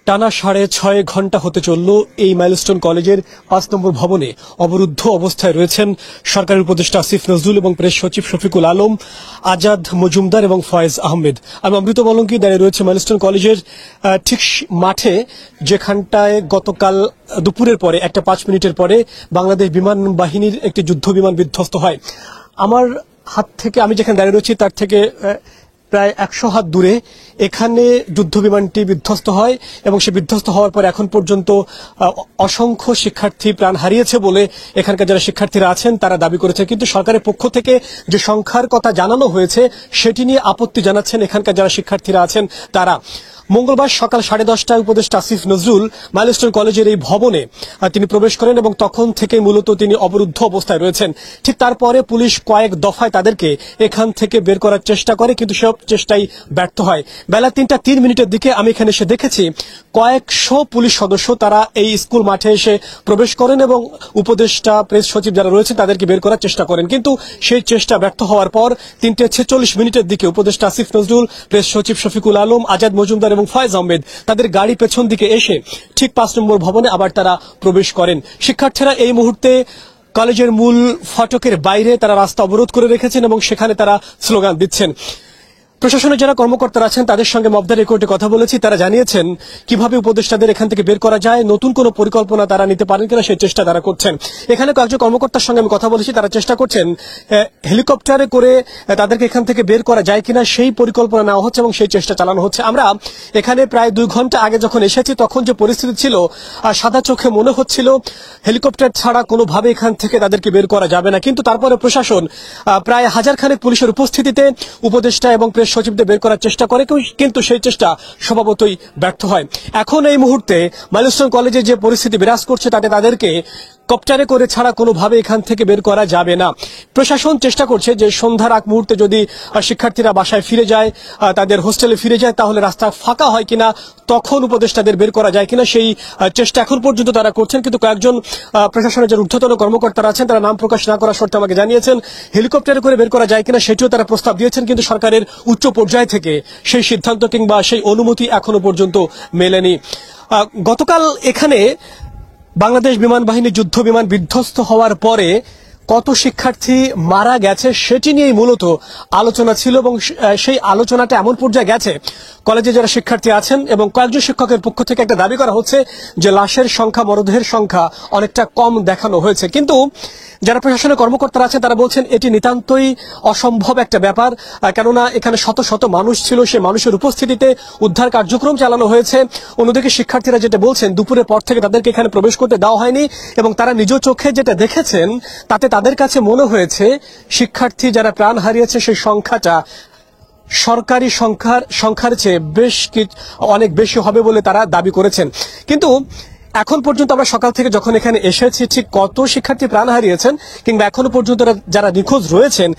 টানা 6.5 ঘন্টা হতে চলল এই মাইলস্টোন কলেজের 5 নম্বর ভবনে অবরুদ্ধ অবস্থায় রয়েছেন সরকারি উপদেষ্টা আসিফ নজরুল এবং প্রেস সচিব শফিকুল আলম, আজাদ মজুমদার এবং ফয়েজ আহমেদ। আমি অমৃত বলঙ্কি দাঁড়িয়ে রয়েছে মাইলস্টোন কলেজের ঠিক মাঠে, যেখানটায় গতকাল দুপুরের পরে 1:05 পরে বাংলাদেশ বিমান বাহিনীর একটি যুদ্ধ বিমান বিধ্বস্ত হয়। আমার হাত থেকে, আমি যেখানে দাঁড়িয়ে রয়েছি তার থেকে প্রায় 100 হাত দূরে এখানে যুদ্ধ বিমানটি বিধ্বস্ত হয় এবং সে বিধ্বস্ত হওয়ার পর এখন পর্যন্ত অসংখ্য শিক্ষার্থী প্রাণ হারিয়েছে বলে এখানকার যারা শিক্ষার্থীরা আছেন তারা দাবি করেছে। কিন্তু সরকারের পক্ষ থেকে যে সংখ্যার কথা জানানো হয়েছে সেটি নিয়ে আপত্তি জানাচ্ছেন এখানকার যারা শিক্ষার্থীরা আছেন তারা। মঙ্গলবার সকাল 10:30টায় উপদেষ্টা আসিফ নজরুল মাইলস্টোন কলেজের এই ভবনে তিনি প্রবেশ করেন এবং তখন থেকে মূলত তিনি অবরুদ্ধ অবস্থায় রয়েছেন। ঠিক তারপরে পুলিশ কয়েক দফায় তাদেরকে এখান থেকে বের করার চেষ্টা করে, কিন্তু সব চেষ্টাই ব্যর্থ হয়। বেলা 3:03 দিকে আমি এখানে এসে দেখেছি কয়েকশো পুলিশ সদস্য তারা এই স্কুল মাঠে এসে প্রবেশ করেন এবং উপদেষ্টা প্রেস সচিব যারা রয়েছেন তাদেরকে বের করার চেষ্টা করেন, কিন্তু সেই চেষ্টা ব্যর্থ হওয়ার পর 3:46 দিকে উপদেষ্টা আসিফ নজরুল, প্রেস সচিব শফিকুল আলম, আজাদ মজুমদার এবং ফয়েজ আহমেদ তাদের গাড়ি পেছন দিকে এসে ঠিক 5 নম্বর ভবনে আবার তারা প্রবেশ করেন। শিক্ষার্থীরা এই মুহূর্তে কলেজের মূল ফটকের বাইরে তারা রাস্তা অবরোধ করে রেখেছেন এবং সেখানে তারা স্লোগান দিচ্ছেন। প্রশাসনের যারা কর্মকর্তারা আছেন তাদের সঙ্গে অফ দ্য রেকর্ডে কথা বলেছি, তারা জানিয়েছেন কিভাবে উপদেষ্টাদের এখান থেকে বের করা যায়, নতুন কোনো পরিকল্পনা তারা নিতে পারেন কিনা সেই চেষ্টা তারা করছেন। এখানে কয়েকজন কর্মকর্তার সঙ্গে আমি কথা বলেছি, তারা চেষ্টা করছেন হেলিকপ্টারে করে তাদেরকে এখান থেকে বের করা যায় কিনা সেই পরিকল্পনা নেওয়া হচ্ছে এবং সেই চেষ্টা চালানো হচ্ছে। আমরা এখানে প্রায় 2 ঘন্টা আগে যখন এসেছি তখন যে পরিস্থিতি ছিল, সাদা চোখে মনে হচ্ছিল হেলিকপ্টার ছাড়া কোনোভাবে এখান থেকে তাদেরকে বের করা যাবে না, কিন্তু তারপরে প্রশাসন প্রায় 1000 খানেক পুলিশের উপস্থিতিতে উপদেষ্টা এবং প্রেস সচিবদের বের করার চেষ্টা করে, কিন্তু সেই চেষ্টা স্বভাবতই ব্যর্থ হয়। এখন এই মুহূর্তে মাইলস্টোন কলেজে যে পরিস্থিতি বিরাজ করছে তাতে তাদেরকে কপ্টারে করে ছাড়া কোনোভাবে এখান থেকে বের করা যাবে না। প্রশাসন চেষ্টা করছে যে সন্ধ্যার আগ মুহূর্তে যদি শিক্ষার্থীরা বাসায় ফিরে যায়, তাদের হোস্টেলে ফিরে যায়, তাহলে রাস্তা ফাঁকা হয় কিনা, তখন উপদেষ্টাদের বের করা যায় কিনা সেই চেষ্টা এখন পর্যন্ত তারা করছেন। কিন্তু কয়েকজন প্রশাসনের যে ঊর্ধ্বতন কর্মকর্তারা আছেন তারা নাম প্রকাশ না করার শর্তে আমাকে জানিয়েছেন হেলিকপ্টারে করে বের করা যায় কিনা সেটিও তারা প্রস্তাব দিয়েছেন, কিন্তু সরকারের উচ্চ পর্যায় থেকে সেই সিদ্ধান্ত কিংবা সেই অনুমতি এখনো পর্যন্ত মেলেনি। গতকাল এখানে বাংলাদেশ বিমান বাহিনীর যুদ্ধ বিমান বিধ্বস্ত হওয়ার পরে কত শিক্ষার্থী মারা গেছে সেটি নিয়েই মূলত আলোচনা ছিল এবং সেই আলোচনাটা এমন পর্যায়ে গেছে কলেজে যারা শিক্ষার্থী আছেন এবং কয়েকজন শিক্ষকের পক্ষ থেকে একটা দাবি করা হচ্ছে যে লাশের সংখ্যা, মরদেহের সংখ্যা অনেকটা কম দেখানো হয়েছে। কিন্তু যারা প্রশাসনের কর্মকর্তারা আছেন তারা বলছেন এটি নিতান্তই অসম্ভব একটা ব্যাপার, কেননা এখানে শত শত মানুষ ছিল, সেই মানুষের উপস্থিতিতে উদ্ধার কার্যক্রম চালানো হয়েছে। অন্যদিকে শিক্ষার্থীরা যেটা বলছেন দুপুরের পর থেকে তাদেরকে এখানে প্রবেশ করতে দেওয়া হয়নি এবং তারা নিজ চোখে যেটা দেখেছেন তাতে তাদের কাছে মনে হয়েছে শিক্ষার্থী যারা প্রাণ হারিয়েছে সেই সংখ্যাটা সরকারি সংখ্যার চেয়ে অনেক বেশি হবে বলে তারা দাবি করেছেন। কিন্তু এখন পর্যন্ত আমরা সকাল থেকে যখন এখানে এসেছি ঠিক কত শিক্ষার্থী প্রাণ হারিয়েছেন কিংবা এখনো পর্যন্ত যারা নিখোঁজ রয়েছেন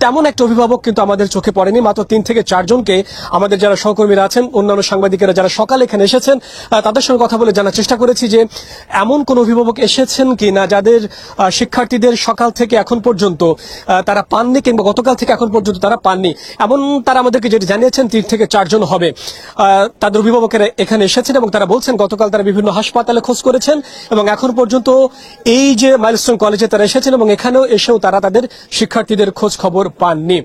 তেমন একটা অভিভাবক কিন্তু আমাদের চোখে পড়েনি। মাত্র 3 থেকে 4 জনকে আমাদের যারা সহকর্মীরা আছেন, অন্যান্য সাংবাদিকেরা যারা সকালে এখানে এসেছেন তাদের সঙ্গে কথা বলে জানার চেষ্টা করেছি যে এমন কোন অভিভাবক এসেছেন কি না যাদের শিক্ষার্থীদের সকাল থেকে এখন পর্যন্ত তারা পাননি কিংবা গতকাল থেকে এখন পর্যন্ত তারা পাননি। এমন তারা আমাদেরকে যেটি জানিয়েছেন 3 থেকে 4 জন হবে তাদের অভিভাবকেরা এখানে এসেছেন এবং তারা বলছেন গতকাল তারা বিভিন্ন হাসপাতালে খোঁজ করেছেন এবং এখন পর্যন্ত এই যে মাইলস্টোন কলেজে তারা এসেছেন এবং এখানেও এসেও তারা তাদের শিক্ষার্থীদের খোঁজ খবর পাননি।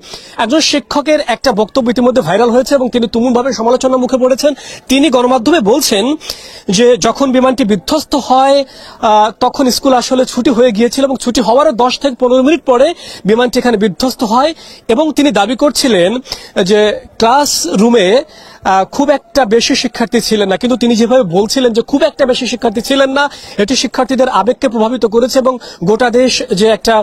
একজন শিক্ষকের একটা বক্তব্য ইতিমধ্যে ভাইরাল হয়েছে এবং তিনি তুমুলভাবে সমালোচনার মুখে পড়েছেন। তিনি গণমাধ্যমে বলছেন যে যখন বিমানটি বিধ্বস্ত হয় তখন স্কুল আসলে ছুটি হয়ে গিয়েছিল এবং ছুটি হওয়ার 10 থেকে 15 মিনিট পরে বিমানটি এখানে বিধ্বস্ত হয় এবং তিনি দাবি করছিলেন যে ক্লাসরুমে খুব একটা বেশি শিক্ষার্থী ছিলেন না, কিন্তু তিনি যেভাবে বলছিলেন যে খুব একটা বেশি শিক্ষার্থী ছিলেন না, এটি শিক্ষার্থীদের আবেগকে প্রভাবিত করেছে এবং গোটা দেশ যে একটা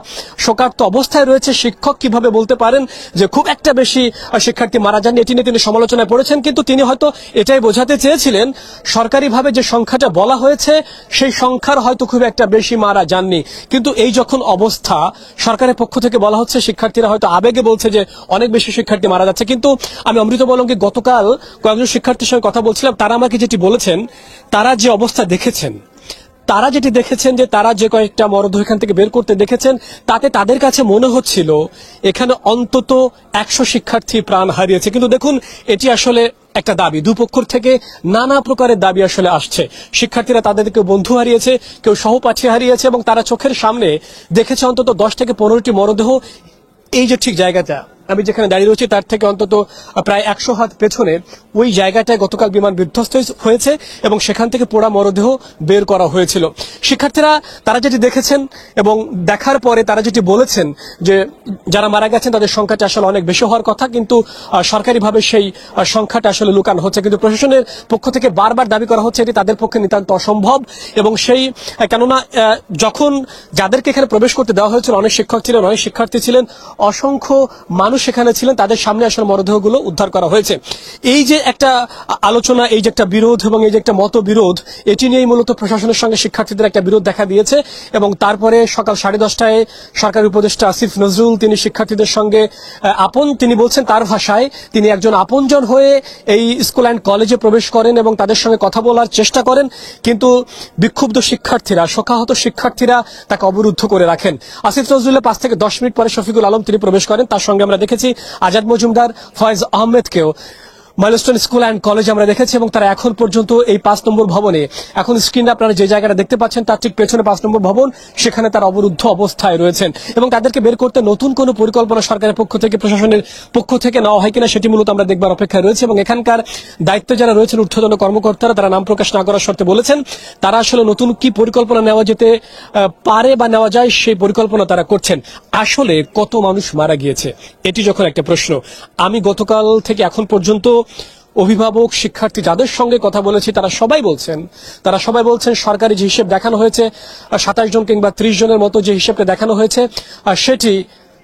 শোকার্ত অবস্থায় রয়েছে, শিক্ষক কিভাবে বলতে পারেন যে খুব একটা বেশি শিক্ষার্থী মারা যাননি, এটি নিয়ে তিনি সমালোচনায় পড়েছেন। কিন্তু তিনি হয়তো এটাই বোঝাতে চেয়েছিলেন সরকারিভাবে যে সংখ্যাটা বলা হয়েছে সেই সংখ্যার হয়তো খুব একটা বেশি মারা যাননি, কিন্তু এই যখন অবস্থা সরকারের পক্ষ থেকে বলা হচ্ছে শিক্ষার্থীরা হয়তো আবেগে বলছে যে অনেক বেশি শিক্ষার্থী মারা যাচ্ছে। কিন্তু আমি অমৃত বলঙ্কি গতকাল কয়েকজন শিক্ষার্থীর সঙ্গে কথা বলছিলাম, তারা আমাকে যেটি বলেছেন তারা যে অবস্থা দেখেছেন তারা যেটি দেখেছেন যে তারা যে কয়েকটা মরদেহ এখান থেকে বের করতে দেখেছেন, তাতে তাদের কাছে মনে হচ্ছিল এখানে অন্তত 100 শিক্ষার্থী প্রাণ হারিয়েছে। কিন্তু দেখুন, এটি আসলে একটা দাবি, দুপক্ষের থেকে নানা প্রকারের দাবি আসলে আসছে। শিক্ষার্থীরা তাদেরকে বন্ধু হারিয়েছে, কেউ সহপাঠী হারিয়েছে, এবং তারা চোখের সামনে দেখেছে অন্তত 10 থেকে 15টি মরদেহ। এই যে ঠিক জায়গাটা আমি যেখানে দাঁড়িয়ে রয়েছি তার থেকে অন্তত প্রায় 100 হাত পেছনে ওই জায়গাটায় গতকাল বিমান বিধ্বস্ত হয়েছে এবং সেখান থেকে পোড়া মরদেহ বের করা হয়েছিল। শিক্ষার্থীরা তারা যেটি দেখেছেন এবং দেখার পরে তারা যেটি বলেছেন যে যারা মারা গেছেন তাদের সংখ্যাটা আসলে অনেক বেশি হওয়ার কথা, কিন্তু সরকারিভাবে সেই সংখ্যাটা আসলে লুকানো হচ্ছে। কিন্তু প্রশাসনের পক্ষ থেকে বারবার দাবি করা হচ্ছে এটি তাদের পক্ষে নিতান্ত অসম্ভব। এবং সেই কেননা যখন যাদেরকে এখানে প্রবেশ করতে দেওয়া হয়েছিল অনেক শিক্ষক ছিলেন, অনেক শিক্ষার্থী ছিলেন, অসংখ্য মানুষ সেখানে ছিলেন, তাদের সামনে আসলে মরদেহগুলো উদ্ধার করা হয়েছে। এই যে একটা আলোচনা, এই যে একটা বিরোধ এবং এই যে একটা মতবিরোধ, এটি নিয়েই মূলত প্রশাসনের সঙ্গে শিক্ষার্থীদের একটা বিরোধ দেখা দিয়েছে। এবং তারপরে সকাল 10:30টায় সরকারি উপদেষ্টা আসিফ নজরুল তিনি শিক্ষার্থীদের সঙ্গে তিনি বলছেন তার ভাষায় তিনি একজন আপনজন হয়ে এই স্কুল অ্যান্ড কলেজে প্রবেশ করেন এবং তাদের সঙ্গে কথা বলার চেষ্টা করেন, কিন্তু বিক্ষুব্ধ শিক্ষার্থীরা, শোকাহত শিক্ষার্থীরা তাকে অবরুদ্ধ করে রাখেন। আসিফ নজরুলের 5 থেকে 10 মিনিট পরে শফিকুল আলম তিনি প্রবেশ করেন, তার সঙ্গে আমরা দেখেছি আজাদ মজুমদার, ফয়েজ আহমেদকেও মাইলস্টোন স্কুল অ্যান্ড কলেজে আমরা দেখেছি। এবং তারা এখন পর্যন্ত এই 5 নম্বর ভবনে, এখন স্ক্রিনে আপনারা যে জায়গাটা দেখতে পাচ্ছেন তার ঠিক পেছনে 5 নম্বর ভবন, সেখানে তারা অবরুদ্ধ অবস্থায় রয়েছেন। এবং তাদেরকে বের করতে নতুন কোনো পরিকল্পনা সরকারের পক্ষ থেকে, প্রশাসনের পক্ষ থেকে নেওয়া হয় কিনা সেটি মূলত আমরা দেখবার অপেক্ষায় রয়েছে। এবং এখানকার দায়িত্বে যারা রয়েছেন ঊর্ধ্বতন কর্মকর্তারা, তারা নাম প্রকাশ না করার শর্তে বলেছেন তারা আসলে নতুন কি পরিকল্পনা নেওয়া যেতে পারে বা নেওয়া যায় সেই পরিকল্পনা তারা করছেন। আসলে কত মানুষ মারা গিয়েছে এটি যখন একটা প্রশ্ন, আমি গতকাল থেকে এখন পর্যন্ত অভিভাবক, শিক্ষার্থী যাদের সঙ্গে কথা বলেছি তারা সবাই বলছেন সরকারি যে হিসেব দেখানো হয়েছে 27 জন কিংবা 30 জনের মতো যে হিসেবটা দেখানো হয়েছে সেটি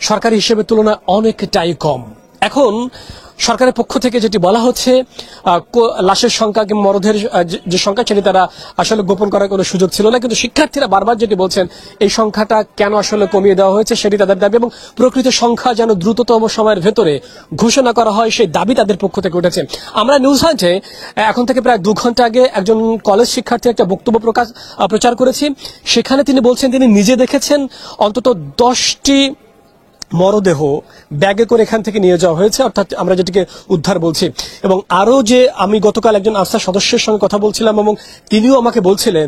সরকারি হিসেবের তুলনায় অনেকটাই কম। এখন সরকারের পক্ষ থেকে যেটি বলা হচ্ছে লাশের সংখ্যা কিংবা মরদেহের যে সংখ্যা সেটি তারা আসলে গোপন করার কোনো সুযোগ ছিল না, কিন্তু শিক্ষার্থীরা বারবার যেটি বলছেন এই সংখ্যাটা কেন আসলে কমিয়ে দেওয়া হয়েছে সেটি তাদের দাবি, এবং প্রকৃত সংখ্যা যেন দ্রুততম সময়ের ভেতরে ঘোষণা করা হয় সেই দাবি তাদের পক্ষ থেকে উঠেছে। আমরা নিউজ হান্টে এখন থেকে প্রায় 2 ঘন্টা আগে একজন কলেজ শিক্ষার্থী একটা বক্তব্য প্রচার করেছি, সেখানে তিনি বলছেন তিনি নিজে দেখেছেন অন্তত 10টি মরদেহ ব্যাগে করে এখান থেকে নিয়ে যাওয়া হয়েছে, অর্থাৎ আমরা যেটিকে উদ্ধার বলছি। এবং আরো যে আমি গতকাল একজন আফসার সদস্যের সঙ্গে কথা বলছিলাম এবং তিনিও আমাকে বলছিলেন,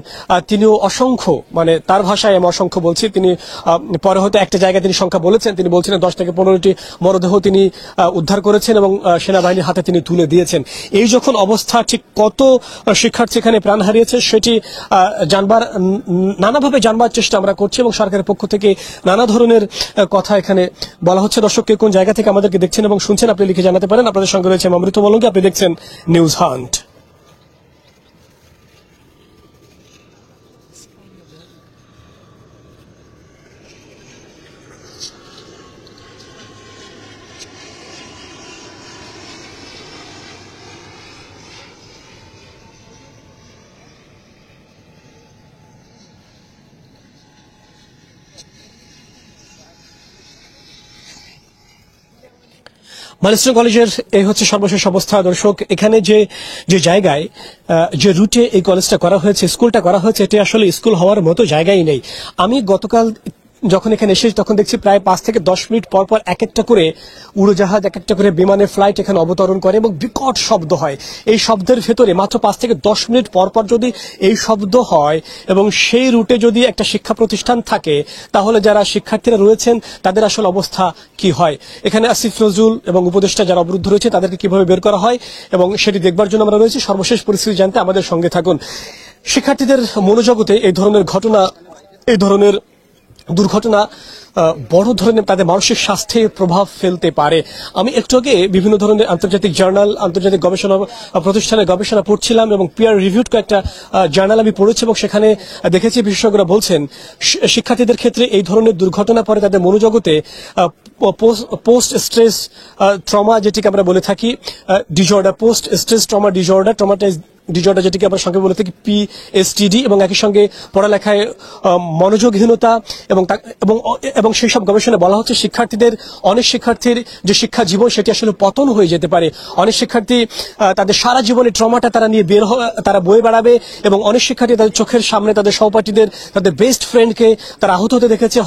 তিনিও অসংখ্য, মানে তার ভাষায় আমি অসংখ্য বলছি, তিনি পরে হয়তো একটা জায়গায় তিনি সংখ্যা বলেছেন, তিনি বলছিলেন 10 থেকে 15টি মরদেহ তিনি উদ্ধার করেছেন এবং সেনাবাহিনীর হাতে তিনি তুলে দিয়েছেন। এই যখন অবস্থা, ঠিক কত শিক্ষার্থী এখানে প্রাণ হারিয়েছে সেটি নানাভাবে জানবার চেষ্টা আমরা করছি এবং সরকারের পক্ষ থেকে নানা ধরনের কথা এখানে বলা হচ্ছে। দর্শক, কে কোন জায়গা থেকে আমাদেরকে দেখছেন এবং শুনছেন আপনি লিখে জানাতে পারেন। আপনাদের সঙ্গে রয়েছে অমৃত মলঙ্গি, আপনি দেখছেন নিউজ হান্ট। মাইলস্টোন কলেজের এই হচ্ছে সর্বশেষ অবস্থা। দর্শক, এখানে যে জায়গায় যে রুটে এই কলেজটা করা হয়েছে, স্কুলটা করা হয়েছে, এটি আসলে স্কুল হওয়ার মতো জায়গাই নেই। আমি গতকাল যখন এখানে এসেছি তখন দেখছি প্রায় 5 থেকে 10 মিনিট পর পর এক একটা করে উড়োজাহাজ, এক একটা করে বিমানের ফ্লাইট এখানে অবতরণ করে এবং বিকট শব্দ হয়। এই শব্দের ভেতরে মাত্র 5 থেকে 10 মিনিট পর পর যদি এই শব্দ হয় এবং সেই রুটে যদি একটা শিক্ষা প্রতিষ্ঠান থাকে, তাহলে যারা শিক্ষার্থীরা রয়েছেন তাদের আসলে অবস্থা কি হয়। এখানে আসিফ নজরুল এবং উপদেষ্টা যারা অবরুদ্ধ রয়েছে তাদেরকে কিভাবে বের করা হয় এবং সেটি দেখবার জন্য আমরা রয়েছি। সর্বশেষ পরিস্থিতি জানতে আমাদের সঙ্গে থাকুন। শিক্ষার্থীদের মনোজগতে এই ধরনের ঘটনা, এই ধরনের দুর্ঘটনা বড় ধরনের তাদের মানসিক স্বাস্থ্যে প্রভাব ফেলতে পারে। আমি একটু আগে বিভিন্ন ধরনের আন্তর্জাতিক জার্নাল, আন্তর্জাতিক গবেষণা প্রতিষ্ঠানের গবেষণা পড়ছিলাম এবং পিয়ার রিভিউড কয়েকটা জার্নাল আমি পড়েছি এবং সেখানে দেখেছি বিশেষজ্ঞরা বলছেন শিক্ষার্থীদের ক্ষেত্রে এই ধরনের দুর্ঘটনা পরে তাদের মনোজগতে পোস্ট স্ট্রেস ট্রমা, যেটিকে আমরা বলে থাকি disorder, post stress trauma disorder, traumatise disorder, যেটিকে আমরা সঙ্গে বলে থাকি PSTD, এবং একই সঙ্গে পড়ালেখায় মনোযোগহীনতা এবং সেই সব গবেষণায় বলা হচ্ছে অনেক শিক্ষার্থীর যে শিক্ষা জীবন সেটি আসলে পতন হয়ে যেতে পারে। অনেক শিক্ষার্থী তাদের সারা জীবনের ট্রমাটা তারা নিয়ে তারা বয়ে বেড়াবে, এবং অনেক শিক্ষার্থী তাদের চোখের সামনে তাদের সহপাঠীদের, তাদের বেস্ট ফ্রেন্ডকে তারা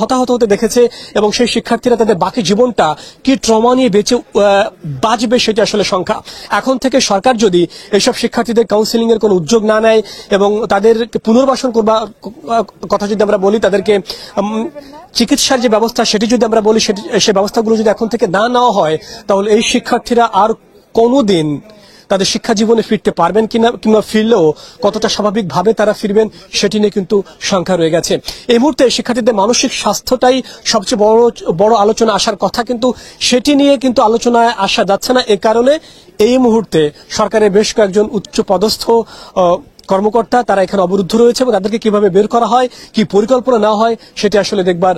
হতাহত হতে দেখেছে, এবং সেই শিক্ষার্থীরা তাদের বাকি জীবনটা কি ট্রমা নিয়ে বাঁচবে সেটি আসলে সংখ্যা। এখন থেকে সরকার যদি এইসব শিক্ষার্থীদের কাউন্সিলিং এর কোনো উদ্যোগ না নেয় এবং তাদের পুনর্বাসন করবার কথা যদি আমরা বলি, তাদেরকে চিকিৎসার যে ব্যবস্থা সেটি যদি আমরা বলি, সেই ব্যবস্থাগুলো যদি এখন থেকে না নেওয়া হয়, তাহলে এই শিক্ষার্থীরা আর কোনোদিন তাদের শিক্ষা জীবনে ফিরতে পারবেন কিংবা ফিরলেও কতটা স্বাভাবিকভাবে তারা ফিরবেন সেটি নিয়ে কিন্তু সংখ্যা রয়ে গেছে। এই মুহূর্তে শিক্ষার্থীদের মানসিক স্বাস্থ্যটাই সবচেয়ে বড় আলোচনা আসার কথা, কিন্তু সেটি নিয়ে কিন্তু আলোচনায় আসা যাচ্ছে না। এ কারণে এই মুহূর্তে সরকারের বেশ কয়েকজন উচ্চ পদস্থ কর্মকর্তা তারা এখানে অবরুদ্ধ রয়েছে, এবং তাদেরকে কিভাবে বের করা হয়, কি পরিকল্পনা নেওয়া হয় সেটি আসলে দেখবার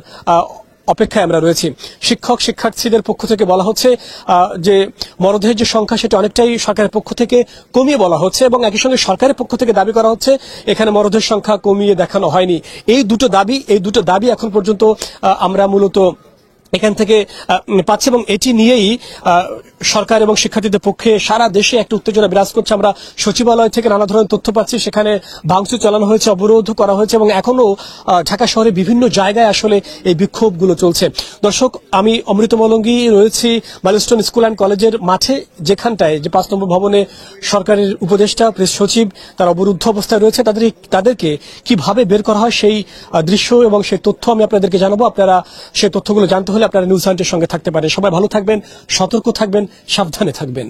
অপেক্ষায় আমরা রয়েছি। শিক্ষার্থীদের পক্ষ থেকে বলা হচ্ছে যে মরদেহের যে সংখ্যা সেটা অনেকটাই সরকারের পক্ষ থেকে কমিয়ে বলা হচ্ছে, এবং একই সঙ্গে সরকারের পক্ষ থেকে দাবি করা হচ্ছে এখানে মরদেহের সংখ্যা কমিয়ে দেখানো হয়নি। এই দুটো দাবি এখন পর্যন্ত আমরা মূলত এখান থেকে পাচ্ছি, এবং এটি নিয়েই সরকার এবং শিক্ষার্থীদের পক্ষে সারা দেশে একটা উত্তেজনা বিরাজ করছে। আমরা সচিবালয় থেকে নানা ধরনের তথ্য পাচ্ছি, সেখানে ভাঙচুর চালানো হয়েছে, অবরোধ করা হয়েছে, এবং এখনো ঢাকা শহরে বিভিন্ন জায়গায় আসলে এই বিক্ষোভগুলো চলছে। দর্শক, আমি অমৃত মলঙ্গি রয়েছি মাইলস্টোন স্কুল অ্যান্ড কলেজের মাঠে, যেখানটায় যে 5 নম্বর ভবনে সরকারের উপদেষ্টা প্রেস সচিব তারা অবরুদ্ধ অবস্থায় রয়েছে। তাদেরকে কিভাবে বের করা হয় সেই দৃশ্য এবং সেই তথ্য আমি আপনাদেরকে জানাবো। আপনারা সেই তথ্যগুলো জানতে হলে আপনারা নিউজ হান্টের সঙ্গে থাকতে পারেন। সবাই ভালো থাকবেন, সতর্ক থাকবেন, সাবধানে থাকবেন।